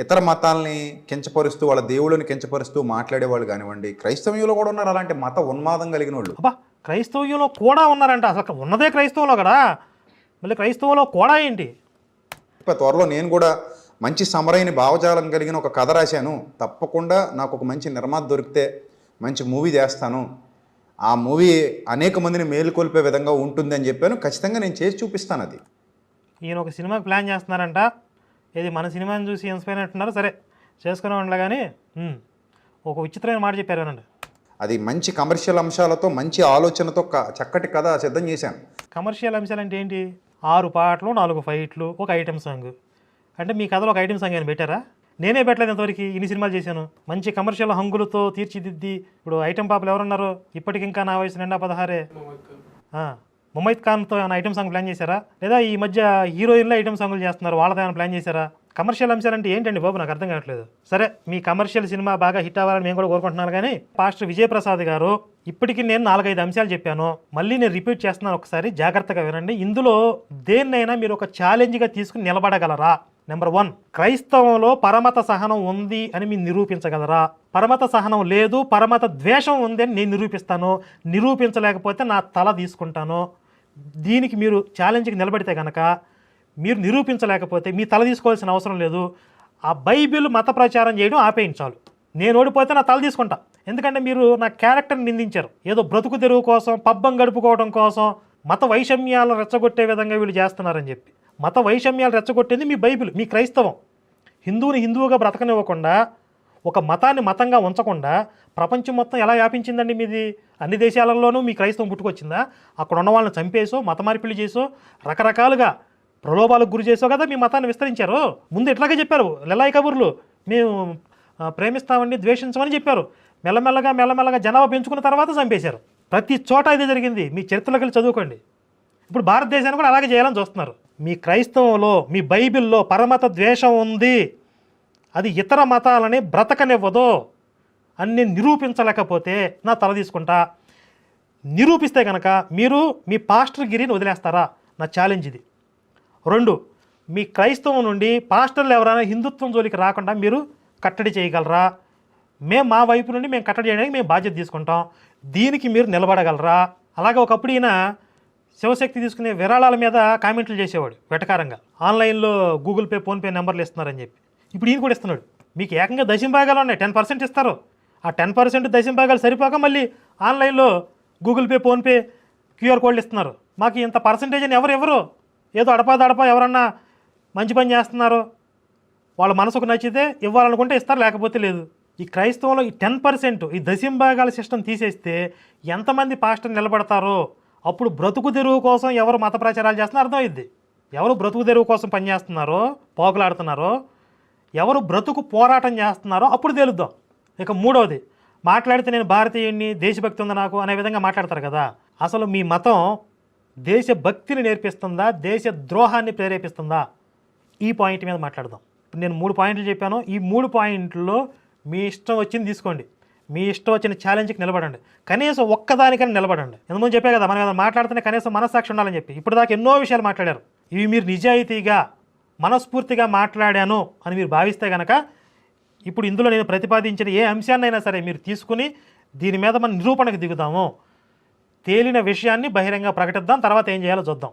ఇతర మతాల్ని కించపరుస్తూ, వాళ్ళ దేవుళ్ళని కించపరుస్తూ మాట్లాడేవాళ్ళు కానివ్వండి, క్రైస్తవ్యంలో కూడా ఉన్నారు అలాంటి మత ఉన్మాదం కలిగిన వాళ్ళు. అబ్బా, క్రైస్తవ్యంలో కూడా ఉన్నారంట. అసలు ఉన్నదే క్రైస్తవంలో కదా, మళ్ళీ క్రైస్తవంలో కూడా ఏంటి? త్వరలో నేను కూడా మంచి సమరైన భావజాలం కలిగిన ఒక కథ రాశాను. తప్పకుండా నాకు ఒక మంచి నిర్మాత దొరికితే మంచి మూవీ చేస్తాను. ఆ మూవీ అనేక మందిని మేలుకొల్పే విధంగా ఉంటుంది అని చెప్పాను. ఖచ్చితంగా నేను చేసి చూపిస్తాను అది. ఈయన ఒక సినిమాకి ప్లాన్ చేస్తున్నారంట. ఇది మన సినిమాని చూసి ఇన్స్పైర్ అంటున్నారు. సరే, చేసుకునే ఉండగా కానీ ఒక విచిత్రమైన మాట చెప్పారు. అది మంచి కమర్షియల్ అంశాలతో, మంచి ఆలోచనతో చక్కటి కథ సిద్ధం చేశాను. కమర్షియల్ అంశాలు అంటే ఏంటి? 6 పాటలు, 4 ఫైట్లు, ఒక ఐటెం సాంగ్. అంటే మీ కథలో ఒక ఐటెం సాంగ్ ఏమైనా పెట్టారా? నేనే పెట్టలేదు ఇంతవరకు. ఇన్ని సినిమాలు చేశాను. మంచి కమర్షియల్ హంగులతో తీర్చిదిద్ది. ఇప్పుడు ఐటెం పాపలు ఎవరున్నారు? ఇప్పటికి ఇంకా నా వయసు నిండా 16. ముమైత్ ఖాన్తో ఏమైనా ఐటెం సాంగ్ ప్లాన్ చేశారా? లేదా ఈ మధ్య హీరోయిన్లో ఐటెం సాంగులు చేస్తున్నారు, వాళ్ళతో ఏమైనా ప్లాన్ చేశారా? కమర్షియల్ అంశాలు అంటే ఏంటండి బాబు, నాకు అర్థం కావట్లేదు. సరే, మీ కమర్షియల్ సినిమా బాగా హిట్ అవ్వాలని మేము కూడా కోరుకుంటున్నాను. కానీ పాస్టర్ విజయప్రసాద్ గారు ఇప్పటికీ నేను 4-5 అంశాలు చెప్పాను. మళ్ళీ నేను రిపీట్ చేస్తున్నాను, ఒకసారి జాగ్రత్తగా వినండి. ఇందులో దేన్నైనా మీరు ఒక ఛాలెంజ్గా తీసుకుని నిలబడగలరా? నెంబర్ 1, క్రైస్తవంలో పరమత సహనం ఉంది అని మీరు నిరూపించగలరా? పరమత సహనం లేదు, పరమత ద్వేషం ఉంది అని నేను నిరూపిస్తాను. నిరూపించలేకపోతే నా తల తీసుకుంటాను. దీనికి మీరు ఛాలెంజ్కి నిలబడితే కనుక, మీరు నిరూపించలేకపోతే మీ తల తీసుకోవాల్సిన అవసరం లేదు. ఆ బైబిల్ మత ప్రచారం చేయడం ఆపేయించాలి. నేను ఓడిపోతే నా తల తీసుకుంటా. ఎందుకంటే మీరు నా క్యారెక్టర్ని నిందించారు. ఏదో బ్రతుకు తెరువు కోసం, పబ్బం గడుపుకోవడం కోసం మత వైషమ్యాలను రెచ్చగొట్టే విధంగా వీళ్ళు చేస్తున్నారని చెప్పి. మత వైషమ్యాలు రెచ్చగొట్టేది మీ బైబిల్, మీ క్రైస్తవం. హిందువుని హిందువుగా బ్రతకనివ్వకుండా, ఒక మతాన్ని మతంగా ఉంచకుండా ప్రపంచం మొత్తం ఎలా వ్యాపించిందండి మీది? అన్ని దేశాలలోనూ మీ క్రైస్తవం పుట్టుకొచ్చిందా? అక్కడ ఉన్న వాళ్ళని చంపేసో, మత మార్పిడి చేసో, రకరకాలుగా ప్రలోభాలకు గురి చేసో కదా మీ మతాన్ని విస్తరించారు. ముందు ఎట్లాగే చెప్పారు, లెల్లాయి కబుర్లు, మేము ప్రేమిస్తామని, ద్వేషించమని చెప్పారు. మెల్లమెల్లగా జనాభా పెంచుకున్న తర్వాత చంపేశారు. ప్రతి చోట ఇదే జరిగింది. మీ చరిత్రలోకి వెళ్ళి చదువుకోండి. ఇప్పుడు భారతదేశాన్ని కూడా అలాగే చేయాలని చూస్తున్నారు. మీ క్రైస్తవంలో, మీ బైబిల్లో పరమత ద్వేషం ఉంది, అది ఇతర మతాలని బ్రతకనివ్వదు అని నేను నిరూపించలేకపోతే నా తల తీసుకుంటా. నిరూపిస్తే కనుక మీరు మీ పాస్టర్ గిరిని వదిలేస్తారా? నా ఛాలెంజ్ ఇది. 2, మీ క్రైస్తవం నుండి పాస్టర్లు ఎవరైనా హిందుత్వం జోలికి రాకుండా మీరు కట్టడి చేయగలరా? మేము మా వైపు నుండి మేము కట్టడి చేయడానికి మేము బాధ్యత తీసుకుంటాం. దీనికి మీరు నిలబడగలరా? అలాగే ఒకప్పుడు ఈయన శివశక్తి తీసుకునే విరాళాల మీద కామెంట్లు చేసేవాడు వెటకారంగా. ఆన్లైన్లో గూగుల్ పే, ఫోన్పే నెంబర్లు ఇస్తున్నారని చెప్పి. ఇప్పుడు ఈయన కూడా ఇస్తున్నాడు. మీకు ఏకంగా దశంభాగాలు ఉన్నాయి, 10% ఇస్తారు. ఆ 10% దశంభాగాలు సరిపోక మళ్ళీ ఆన్లైన్లో గూగుల్ పే, ఫోన్పే క్యూఆర్ కోడ్లు ఇస్తున్నారు. మాకు ఇంత పర్సంటేజ్ అని ఎవరు ఏదో అడపా ఎవరన్నా మంచి పని చేస్తున్నారు, వాళ్ళ మనసుకు నచ్చితే ఇవ్వాలనుకుంటే ఇస్తారు, లేకపోతే లేదు. ఈ క్రైస్తవంలో ఈ 10%, ఈ దశంభాగాల సిస్టమ్ తీసేస్తే ఎంతమంది పాస్టర్ నిలబడతారో అప్పుడు బ్రతుకు తెరువు కోసం ఎవరు మత ప్రచారాలు చేస్తున్నారో అర్థమైద్ది. ఎవరు బ్రతుకు తెరువు కోసం పనిచేస్తున్నారో, పోగులాడుతున్నారో, ఎవరు బ్రతుకు పోరాటం చేస్తున్నారో అప్పుడు తేలుద్దాం. ఇక 3వది, మాట్లాడితే నేను భారతీయుడిని, దేశభక్తి ఉంది నాకు అనే విధంగా మాట్లాడతారు కదా. అసలు మీ మతం దేశభక్తిని నేర్పిస్తుందా, దేశ ద్రోహాన్ని ప్రేరేపిస్తుందా? ఈ పాయింట్ మీద మాట్లాడదాం. నేను 3 పాయింట్లు చెప్పాను. ఈ 3 పాయింట్లలో మీ ఇష్టం వచ్చింది తీసుకోండి. మీ ఇష్టం వచ్చిన ఛాలెంజ్కి నిలబడండి. కనీసం ఒక్కదానికైనా నిలబడండి. ఎంతమంది చెప్పే కదా, మనం ఏదైనా మాట్లాడితేనే కనీసం మనస్సాక్షి ఉండాలని చెప్పి. ఇప్పుడు దాకా ఎన్నో విషయాలు మాట్లాడారు. ఇవి మీరు నిజాయితీగా, మనస్ఫూర్తిగా మాట్లాడాను అని మీరు భావిస్తే కనుక, ఇప్పుడు ఇందులో నేను ప్రతిపాదించిన ఏ అంశాన్నైనా సరే మీరు తీసుకుని దీని మీద మనం నిరూపణకు దిగుదాము. తేలిన విషయాన్ని బహిరంగ ప్రకటిద్దాం, తర్వాత ఏం చేయాలో చూద్దాం.